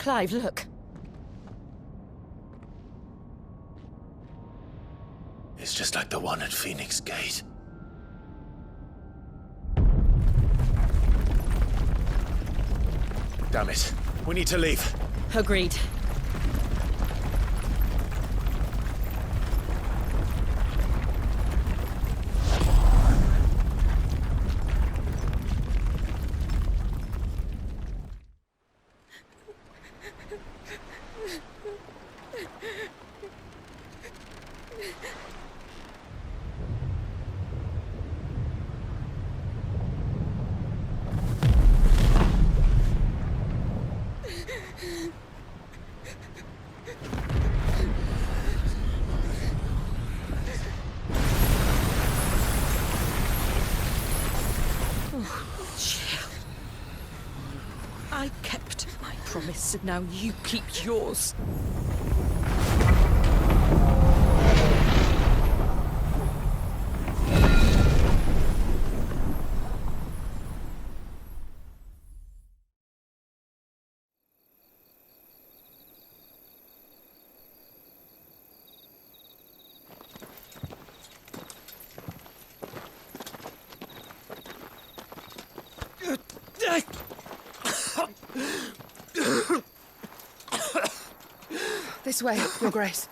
Clive, look. It's just like the one at Phoenix Gate. Damn it. We need to leave. Agreed. I kept my promise, and now you keep yours. This way, Your Grace.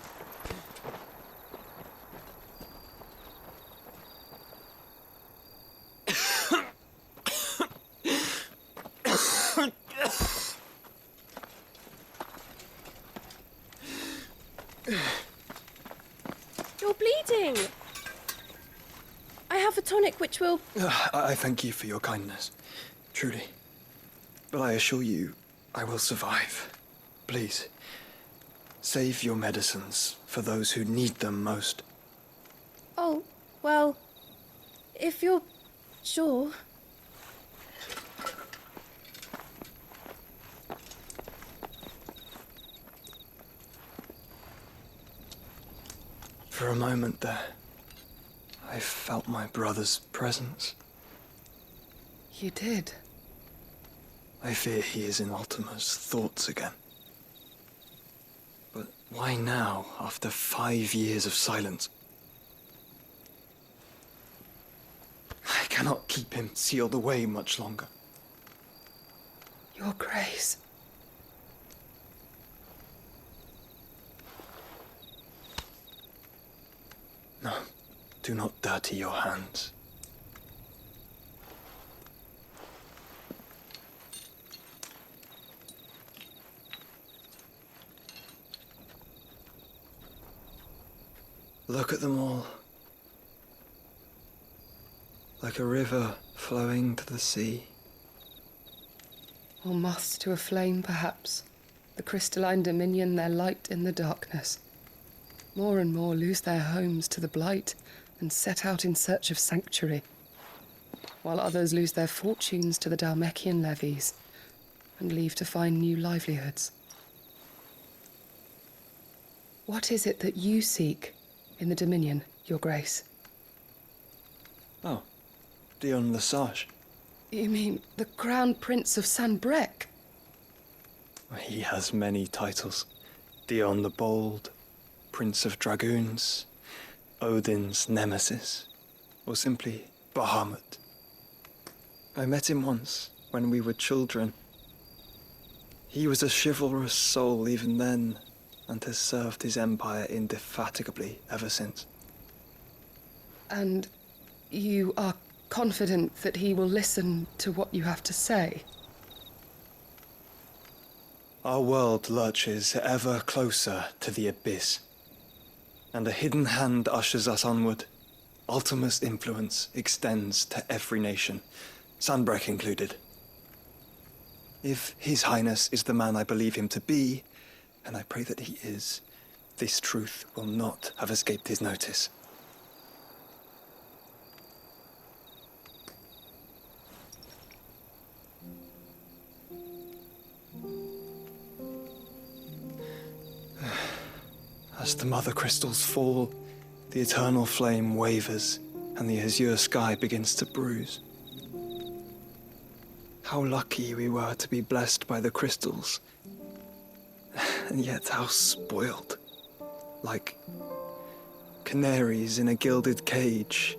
You're bleeding. I have a tonic which will... I thank you for your kindness, truly. But I assure you, I will survive. Please, save your medicines for those who need them most. Oh, well, if you're sure... For a moment there, I felt my brother's presence. You did? I fear he is in Ultima's thoughts again. But why now, after 5 years of silence? I cannot keep him sealed away much longer. Your Grace. No, do not dirty your hands. Look at them all. Like a river flowing to the sea. Or moths to a flame, perhaps. The crystalline dominion their light in the darkness. More and more lose their homes to the blight and set out in search of sanctuary, while others lose their fortunes to the Dalmekian levies and leave to find new livelihoods. What is it that you seek in the Dominion, Your Grace? Oh, Dion Lesage. You mean the Crown Prince of Sanbrec? He has many titles. Dion the Bold, Prince of Dragoons, Odin's Nemesis, or simply Bahamut. I met him once, when we were children. He was a chivalrous soul even then, and has served his empire indefatigably ever since. And you are confident that he will listen to what you have to say? Our world lurches ever closer to the abyss, and a hidden hand ushers us onward. Ultima's influence extends to every nation, Sanbrec included. If His Highness is the man I believe him to be, and I pray that he is, this truth will not have escaped his notice. As the mother crystals fall, the eternal flame wavers, and the azure sky begins to bruise. How lucky we were to be blessed by the crystals, and yet how spoiled. Like canaries in a gilded cage,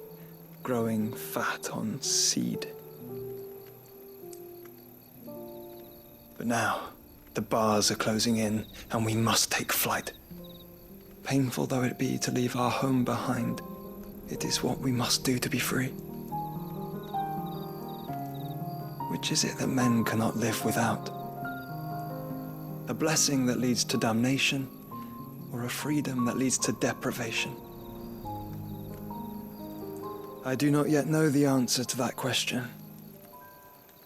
growing fat on seed. But now, the bars are closing in, and we must take flight. Painful though it be to leave our home behind, it is what we must do to be free. Which is it that men cannot live without? A blessing that leads to damnation, or a freedom that leads to deprivation? I do not yet know the answer to that question.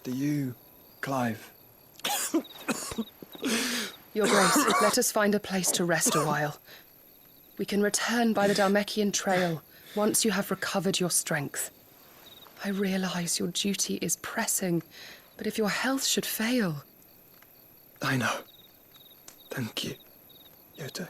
Do you, Clive? Your Grace, let us find a place to rest a while. We can return by the Dalmekian trail once you have recovered your strength. I realize your duty is pressing, but if your health should fail... I know. Thank you, Yote.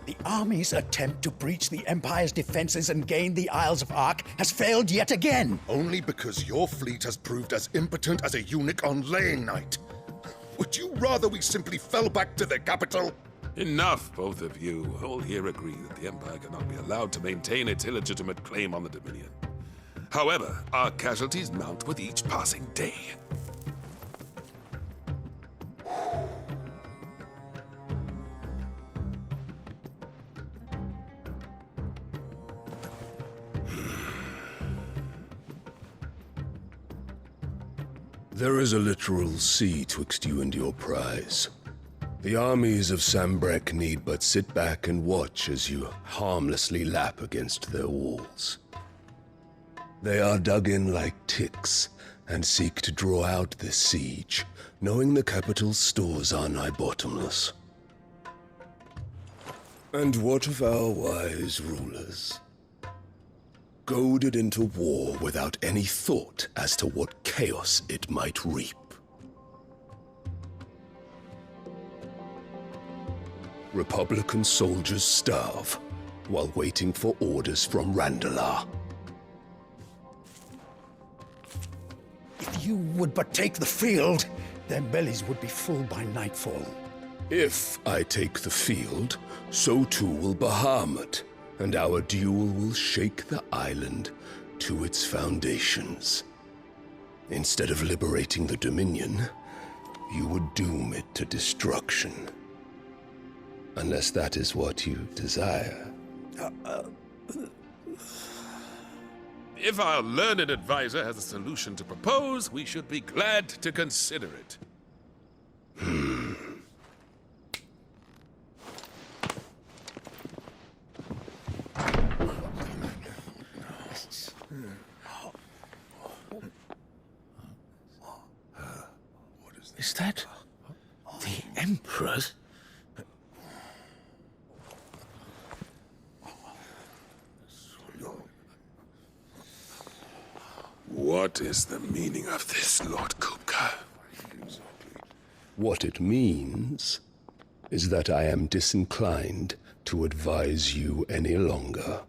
The army's attempt to breach the Empire's defenses and gain the Isles of Ark has failed yet again. Only because your fleet has proved as impotent as a eunuch on laying night. Would you rather we simply fell back to the capital? Enough, both of you. All here agree that the Empire cannot be allowed to maintain its illegitimate claim on the Dominion. However, our casualties mount with each passing day. There is a literal sea twixt you and your prize. The armies of Sambrek need but sit back and watch as you harmlessly lap against their walls. They are dug in like ticks and seek to draw out this siege, knowing the capital's stores are nigh bottomless. And what of our wise rulers? Goaded into war without any thought as to what chaos it might reap. Republican soldiers starve while waiting for orders from Randalar. If you would but take the field, their bellies would be full by nightfall. If I take the field, so too will Bahamut, and our duel will shake the island to its foundations. Instead of liberating the Dominion, you would doom it to destruction. Unless that is what you desire. If our learned advisor has a solution to propose, we should be glad to consider it. Is that the Emperor's? What is the meaning of this, Lord Kupka? What it means is that I am disinclined to advise you any longer.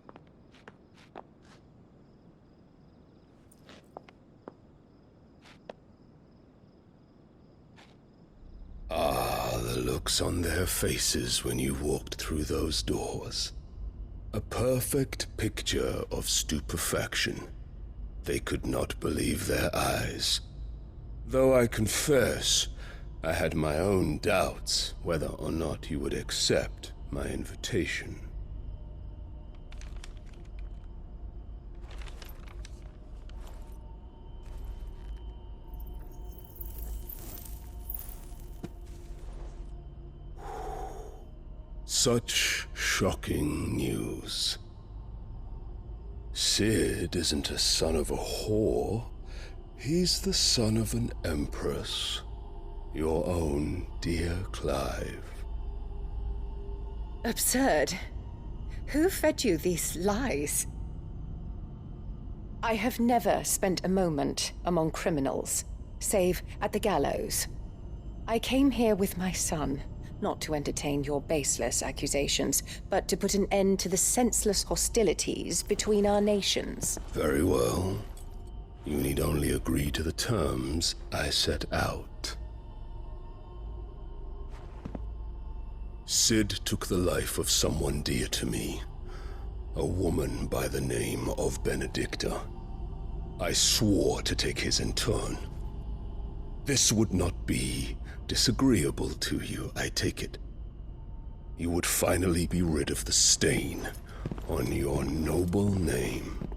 Ah, the looks on their faces when you walked through those doors. A perfect picture of stupefaction. They could not believe their eyes. Though I confess, I had my own doubts whether or not you would accept my invitation. Such shocking news. Sid isn't a son of a whore. He's the son of an empress. Your own dear Clive. Absurd. Who fed you these lies? I have never spent a moment among criminals, save at the gallows. I came here with my son, not to entertain your baseless accusations, but to put an end to the senseless hostilities between our nations. Very well. You need only agree to the terms I set out. Sid took the life of someone dear to me, a woman by the name of Benedicta. I swore to take his in turn. This would not be disagreeable to you, I take it. You would finally be rid of the stain on your noble name.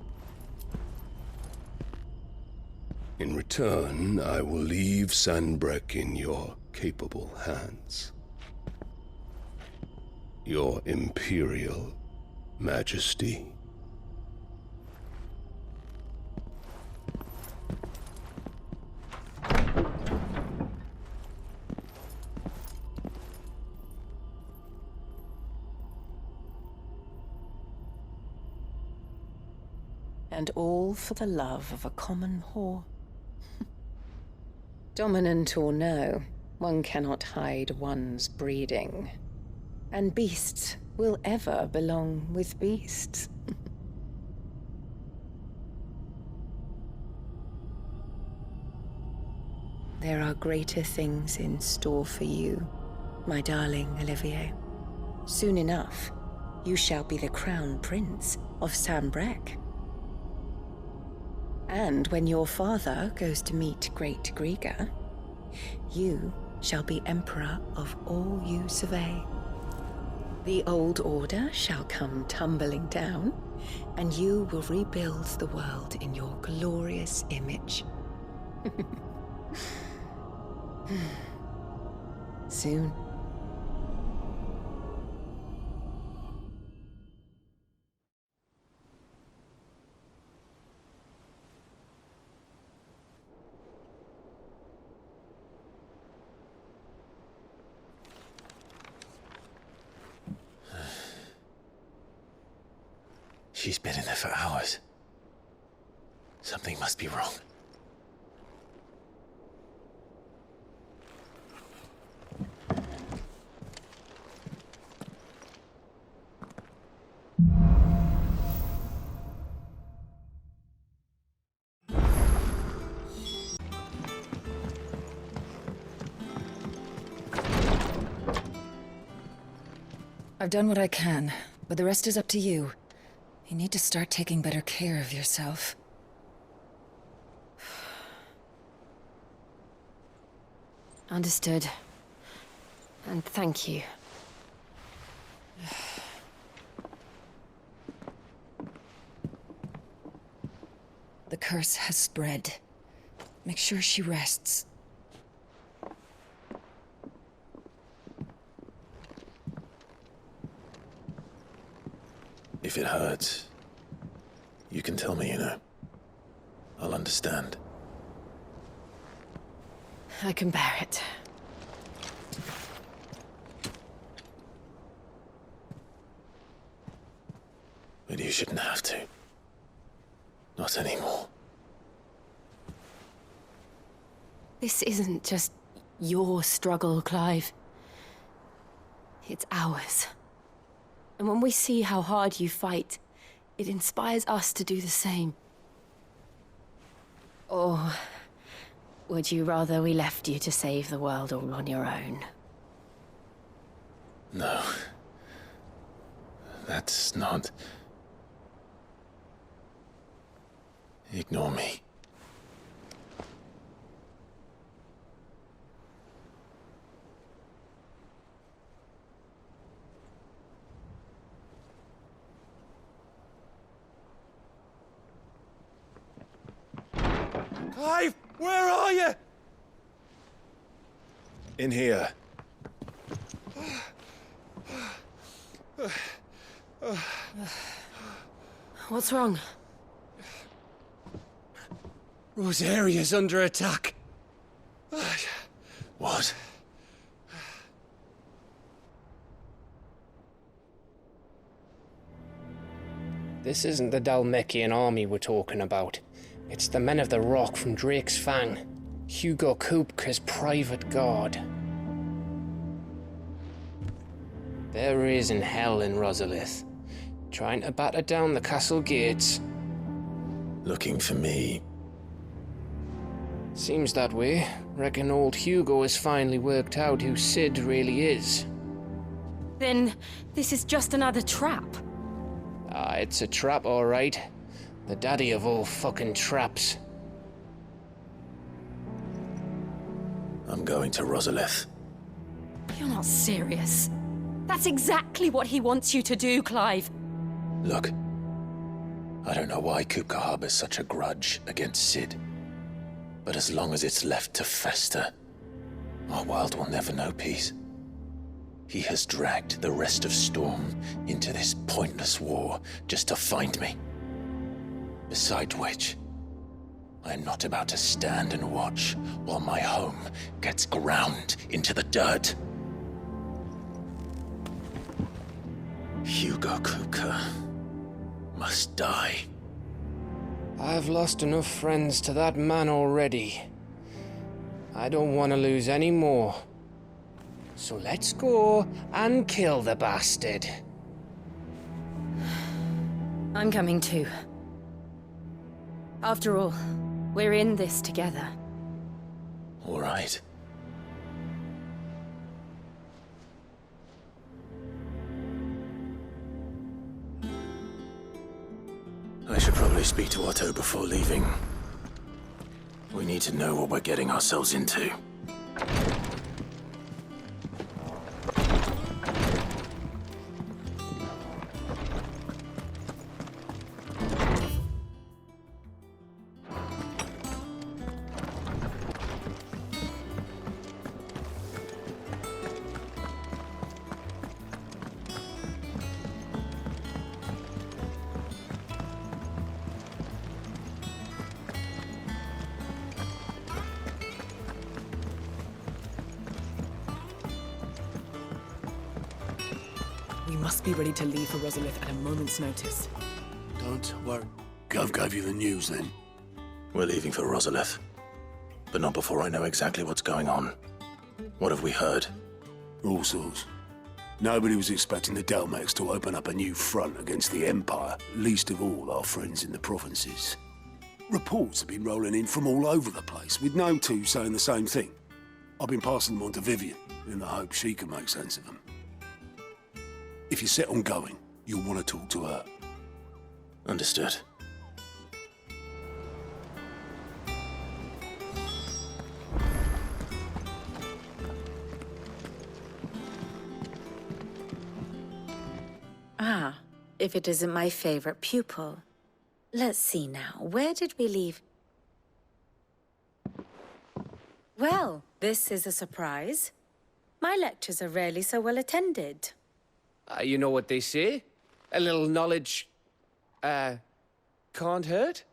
In return, I will leave Sanbreque in your capable hands. Your Imperial Majesty. And all for the love of a common whore. Dominant or no, one cannot hide one's breeding. And beasts will ever belong with beasts. There are greater things in store for you, my darling Olivier. Soon enough, you shall be the crown prince of Sanbreque. And when your father goes to meet Great Griga, you shall be emperor of all you survey. The old order shall come tumbling down, and you will rebuild the world in your glorious image. Soon. She's been in there for hours. Something must be wrong. I've done what I can, but the rest is up to you. You need to start taking better care of yourself. Understood. And thank you. The curse has spread. Make sure she rests. If it hurts, you can tell me, I'll understand. I can bear it. But you shouldn't have to. Not anymore. This isn't just your struggle, Clive. It's ours. And when we see how hard you fight, it inspires us to do the same. Or would you rather we left you to save the world all on your own? No. That's not... Ignore me. Clive, where are you? In here. What's wrong? Rosaria's under attack. What? This isn't the Dalmekian army we're talking about. It's the men of the Rock from Drake's Fang. Hugo Kupka's private guard. They're raising hell in Rosalith, trying to batter down the castle gates. Looking for me? Seems that way. Reckon old Hugo has finally worked out who Sid really is. Then this is just another trap. Ah, it's a trap, all right. The daddy of all fucking traps. I'm going to Rosalith. You're not serious. That's exactly what he wants you to do, Clive. Look, I don't know why Kupka harbors such a grudge against Sid. But as long as it's left to fester, our world will never know peace. He has dragged the rest of Storm into this pointless war just to find me. Besides which, I am not about to stand and watch while my home gets ground into the dirt. Hugo Kupka must die. I've lost enough friends to that man already. I don't want to lose any more. So let's go and kill the bastard. I'm coming too. After all, we're in this together. All right. I should probably speak to Otto before leaving. We need to know what we're getting ourselves into. We must be ready to leave for Rosalith at a moment's notice. Don't worry. Gov gave you the news then? We're leaving for Rosalith. But not before I know exactly what's going on. What have we heard? All sorts. Nobody was expecting the Dalmeks to open up a new front against the Empire, least of all our friends in the provinces. Reports have been rolling in from all over the place, with no two saying the same thing. I've been passing them on to Vivian, in the hope she can make sense of them. If you're set on going, you'll want to talk to her. Understood. Ah, if it isn't my favorite pupil. Let's see now, where did we leave? Well, this is a surprise. My lectures are rarely so well attended. You know what they say? A little knowledge, can't hurt?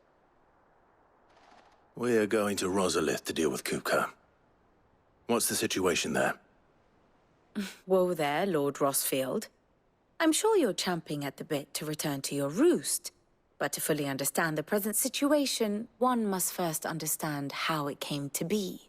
We're going to Rosalith to deal with Kupka. What's the situation there? Whoa there, Lord Rossfield. I'm sure you're champing at the bit to return to your roost. But to fully understand the present situation, one must first understand how it came to be.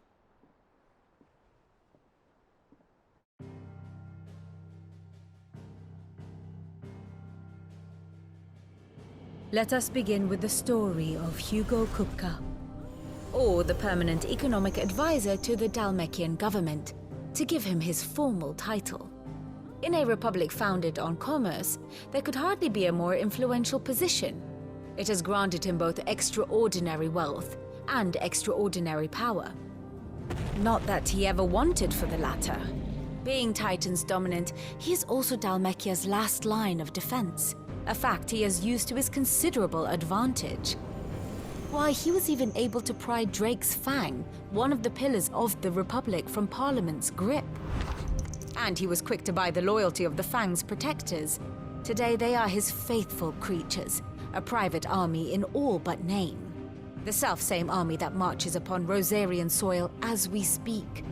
Let us begin with the story of Hugo Kupka, Or the permanent economic advisor to the Dalmekian government, to give him his formal title. In a republic founded on commerce, there could hardly be a more influential position. It has granted him both extraordinary wealth and extraordinary power. Not that he ever wanted for the latter. Being Titan's dominant, he is also Dalmekia's last line of defense, a fact he has used to his considerable advantage. Why, he was even able to pry Drake's Fang, one of the pillars of the Republic, from Parliament's grip. And he was quick to buy the loyalty of the Fang's protectors. Today they are his faithful creatures, a private army in all but name. The self-same army that marches upon Rosarian soil as we speak.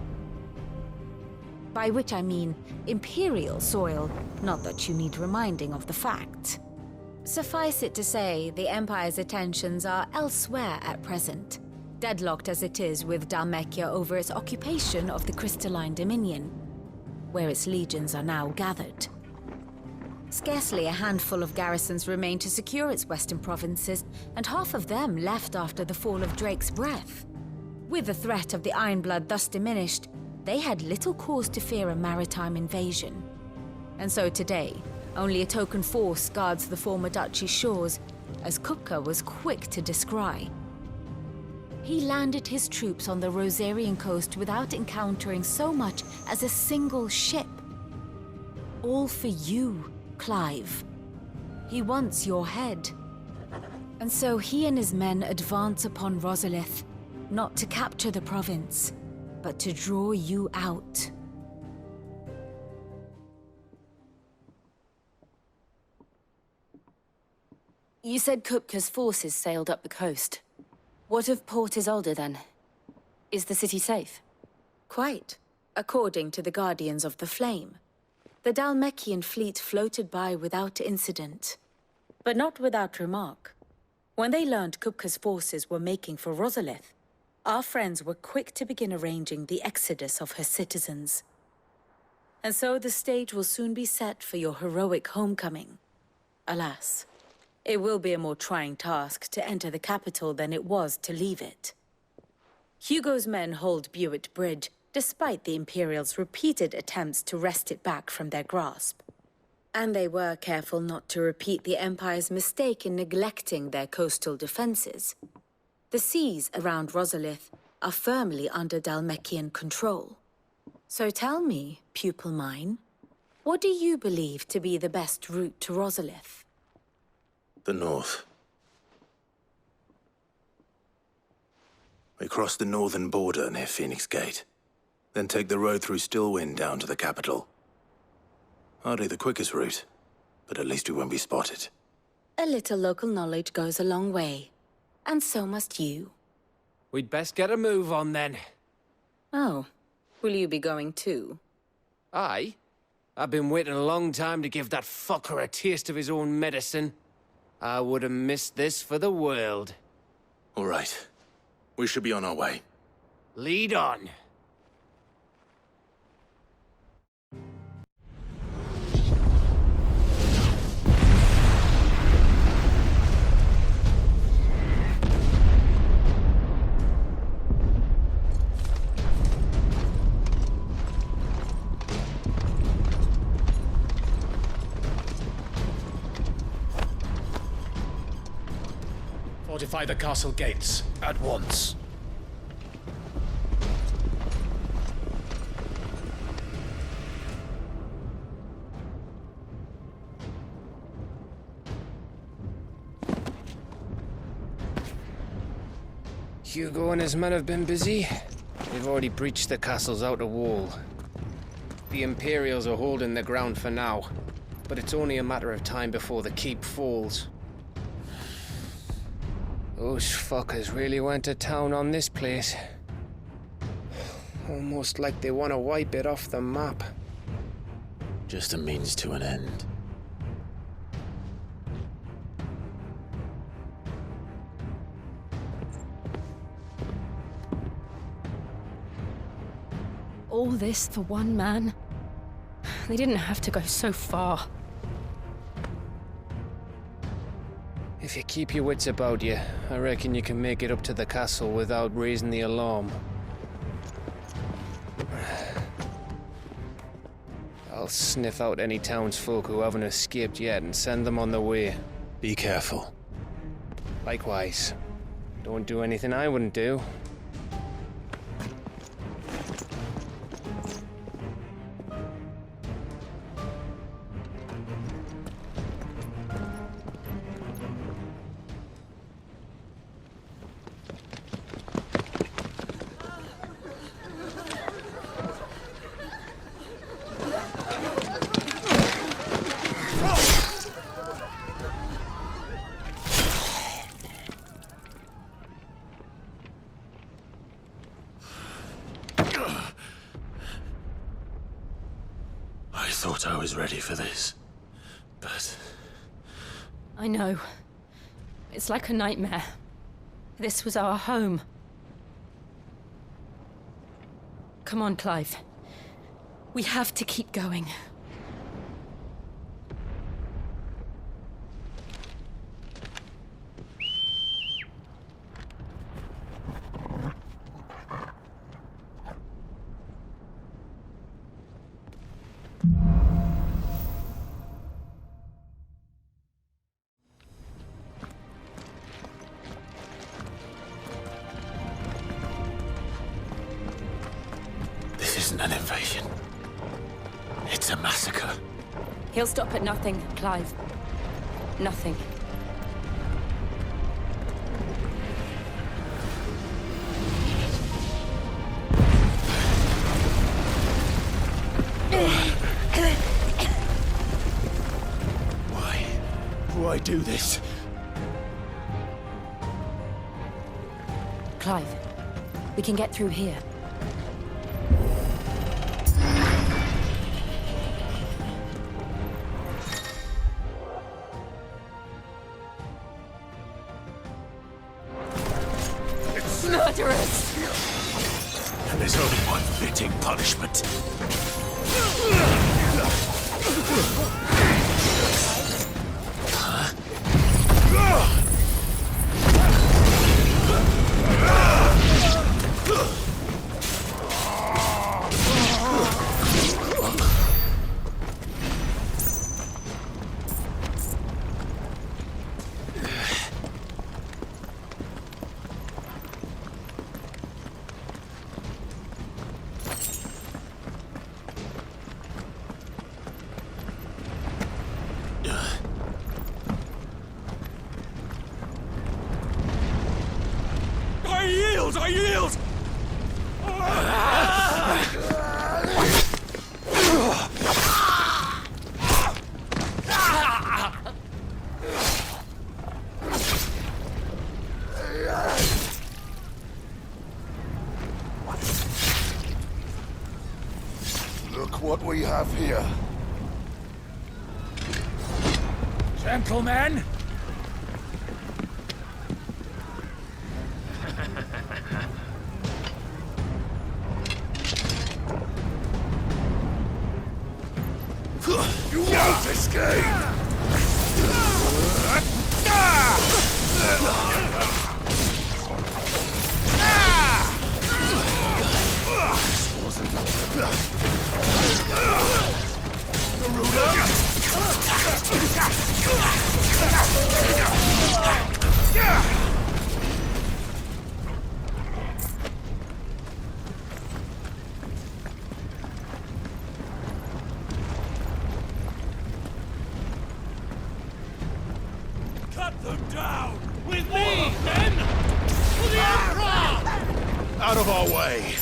By which I mean Imperial soil, not that you need reminding of the fact. Suffice it to say, the Empire's attentions are elsewhere at present, deadlocked as it is with Dhalmekia over its occupation of the Crystalline Dominion, where its legions are now gathered. Scarcely a handful of garrisons remain to secure its western provinces, and half of them left after the fall of Drake's breath. With the threat of the Ironblood thus diminished, they had little cause to fear a maritime invasion. And so today, only a token force guards the former duchy's shores, as Kupka was quick to descry. He landed his troops on the Rosarian coast without encountering so much as a single ship. All for you, Clive. He wants your head. And so he and his men advance upon Rosalith, not to capture the province, but to draw you out. You said Kupka's forces sailed up the coast. What of Port Isolde, then? Is the city safe? Quite, according to the Guardians of the Flame. The Dhalmekian fleet floated by without incident, but not without remark. When they learned Kupka's forces were making for Rosalith, our friends were quick to begin arranging the exodus of her citizens. And so the stage will soon be set for your heroic homecoming. Alas, it will be a more trying task to enter the capital than it was to leave it. Hugo's men hold Buet Bridge, despite the Imperials' repeated attempts to wrest it back from their grasp. And they were careful not to repeat the Empire's mistake in neglecting their coastal defenses. The seas around Rosalith are firmly under Dhalmekian control. So tell me, pupil mine, what do you believe to be the best route to Rosalith? The north. We cross the northern border near Phoenix Gate, then take the road through Stillwind down to the capital. Hardly the quickest route, but at least we won't be spotted. A little local knowledge goes a long way, and so must you. We'd best get a move on then. Oh, will you be going too? Aye. I've been waiting a long time to give that fucker a taste of his own medicine. I would have missed this for the world. All right. We should be on our way. Lead on. Fortify the castle gates, at once. Hugo and his men have been busy. They've already breached the castle's outer wall. The Imperials are holding the ground for now, but it's only a matter of time before the keep falls. Those fuckers really went to town on this place. Almost like they want to wipe it off the map. Just a means to an end. All this for one man? They didn't have to go so far. If you keep your wits about you, I reckon you can make it up to the castle without raising the alarm. I'll sniff out any townsfolk who haven't escaped yet and send them on their way. Be careful. Likewise. Don't do anything I wouldn't do. thought I was ready for this, but... I know. It's like a nightmare. This was our home. Come on, Clive. We have to keep going. This isn't an invasion. It's a massacre. He'll stop at nothing, Clive. Nothing. Why do I do this? Clive, we can get through here. Murderers! And there's only one fitting punishment. I yield! Look what we have here. Gentlemen! You won't escape! Cut them down! With me, men! For the Emperor! Out of our way!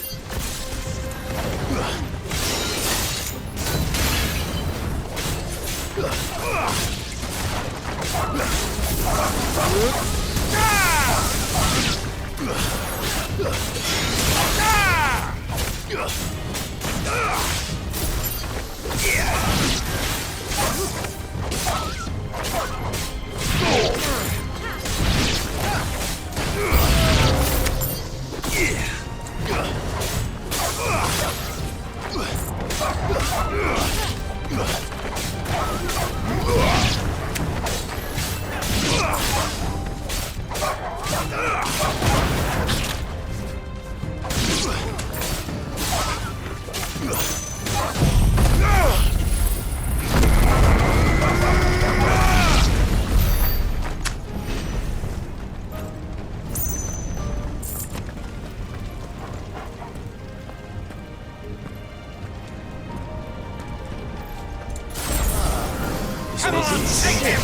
Come on, take him!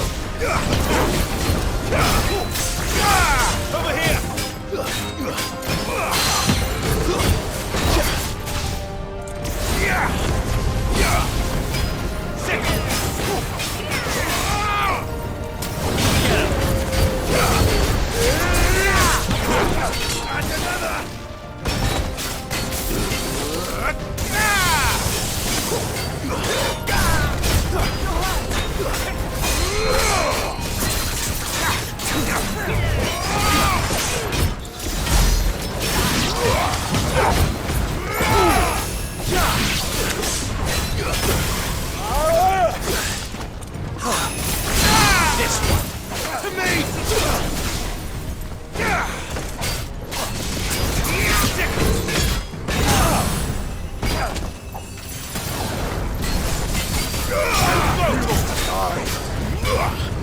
Over here! And another! This one. To me!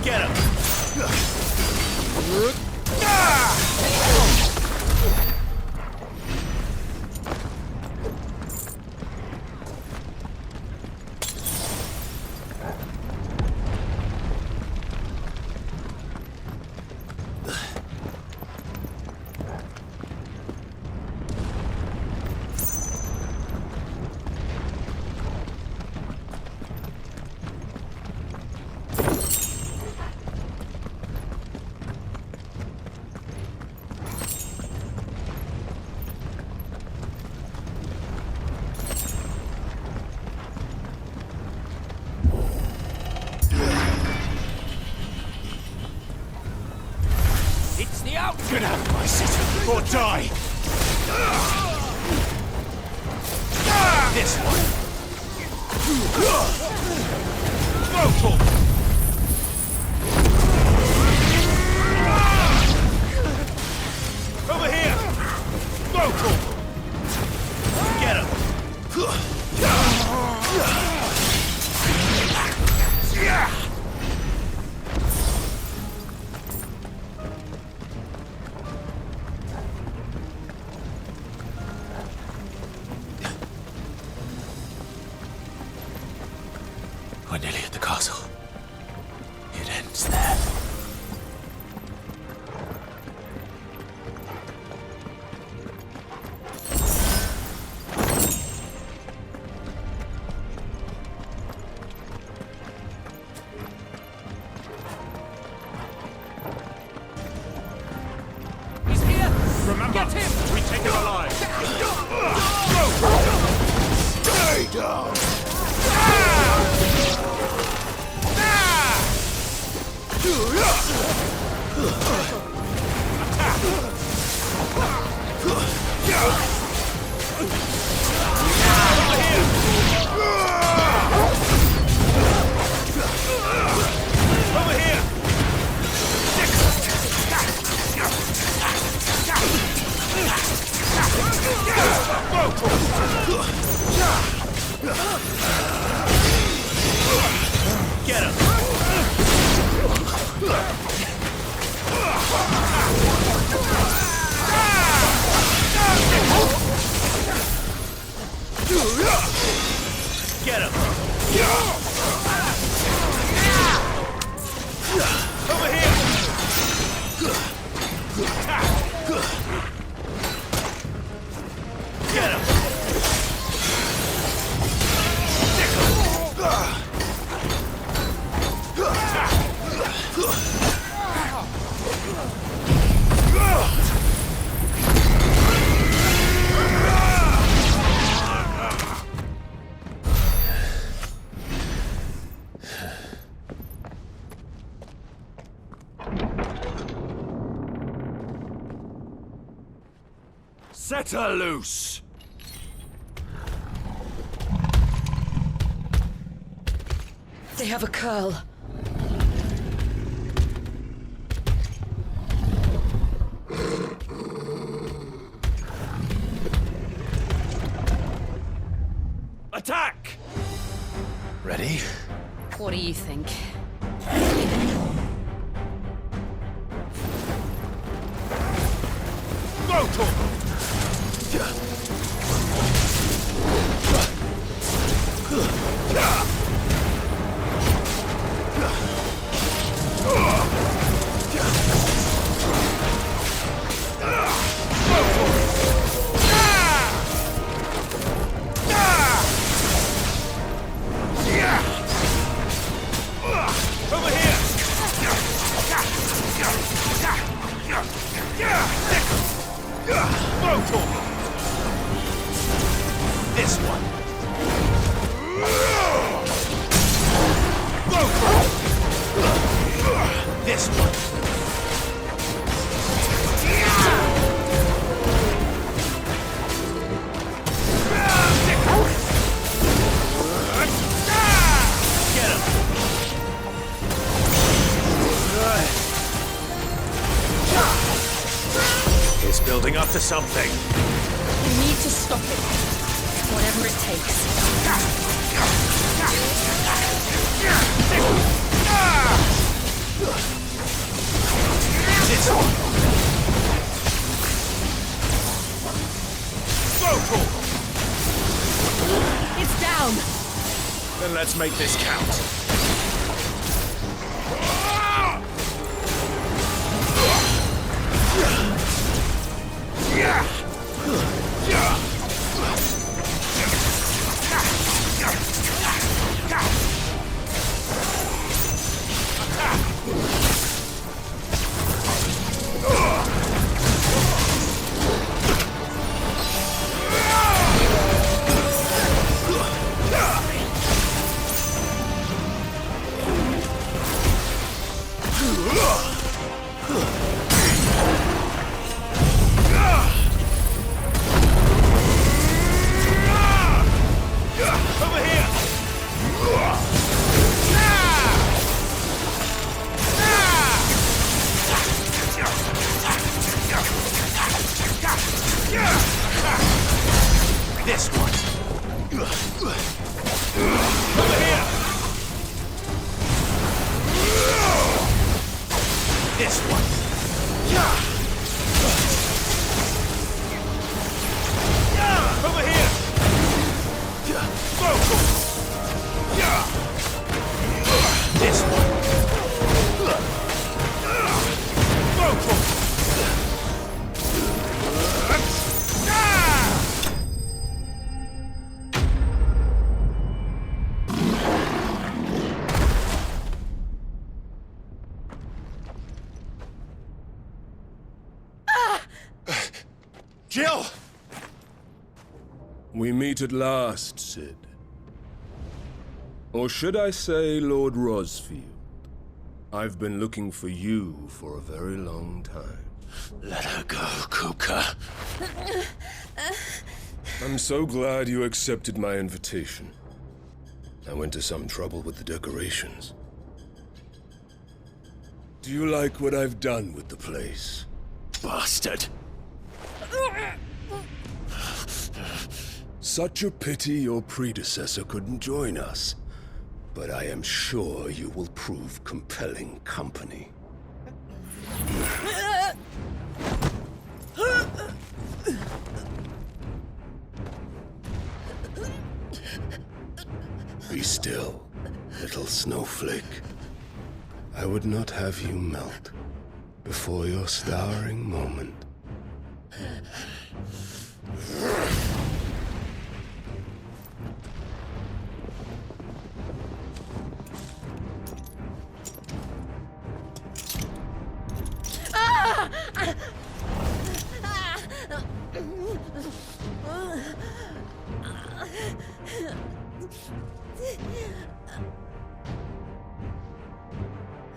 Get him! It's the out! Get out of my city, or die! This one! Vocal! Over here! Vocal! Get him! Yeah! We're nearly at the castle. It ends there. He's here! Remember, get him! We take him alive! Stay down! Over here! Get him! Get him! Over here! Get him! Set her loose! They have a curl. Attack! Ready? What do you think? Vocal! Over here! Vocal! This one! Vocal! This one! Get him! building up to something. We need to stop it. Whatever it takes. This one. Vocal. It's down. Then let's make this count. This one. Over here. This one. Over here. Vocal. This one. Vocal. Jill! We meet at last, Sid. Or should I say, Lord Rosfield? I've been looking for you for a very long time. Let her go, Kupka. I'm so glad you accepted my invitation. I went to some trouble with the decorations. Do you like what I've done with the place? Bastard! Such a pity your predecessor couldn't join us. But I am sure you will prove compelling company. Be still, little snowflake. I would not have you melt before your starring moment.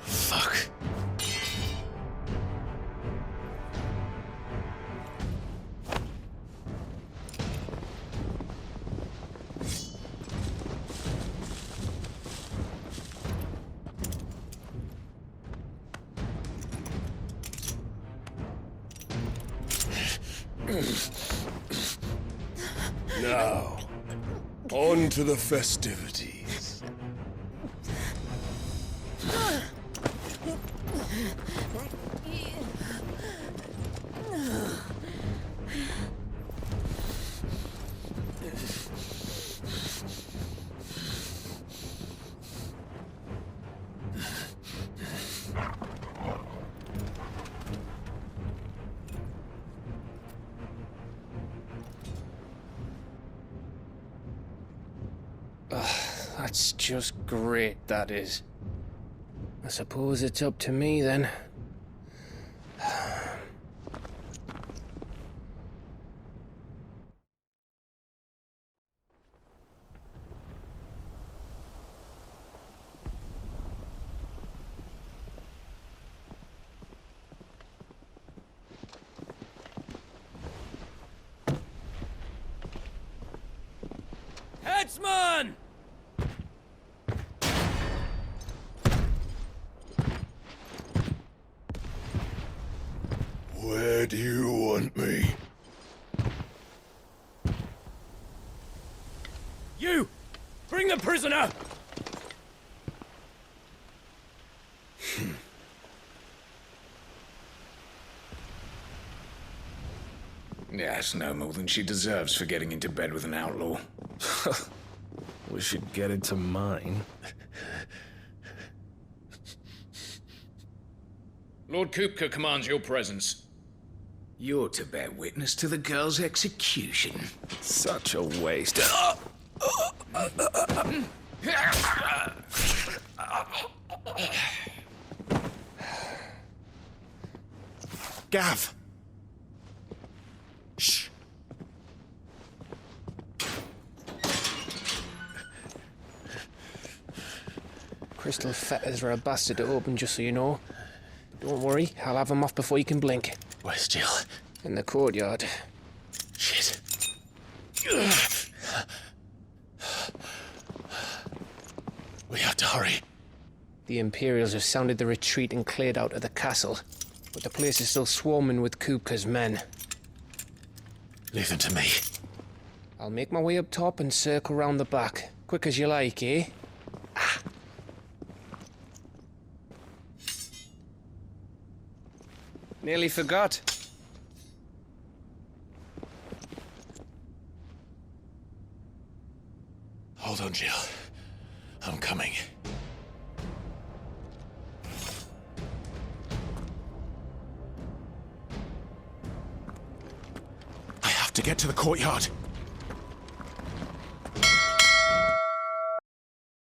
Fuck. Now, on to the festivities. That's just great, that is. I suppose it's up to me then. Headsman! Where do you want me? You! Bring the prisoner! Yes, no more than she deserves for getting into bed with an outlaw. We should get into mine. Lord Kupka commands your presence. You're to bear witness to the girl's execution. Such a waste. Gav! Shh! Crystal fetters are a bastard to open, just so you know. But don't worry, I'll have them off before you can blink. Where's Jill? In the courtyard. Shit. We have to hurry. The Imperials have sounded the retreat and cleared out of the castle. But the place is still swarming with Kupka's men. Leave them to me. I'll make my way up top and circle round the back. Quick as you like, eh? Nearly forgot. Hold on, Jill. I'm coming. I have to get to the courtyard.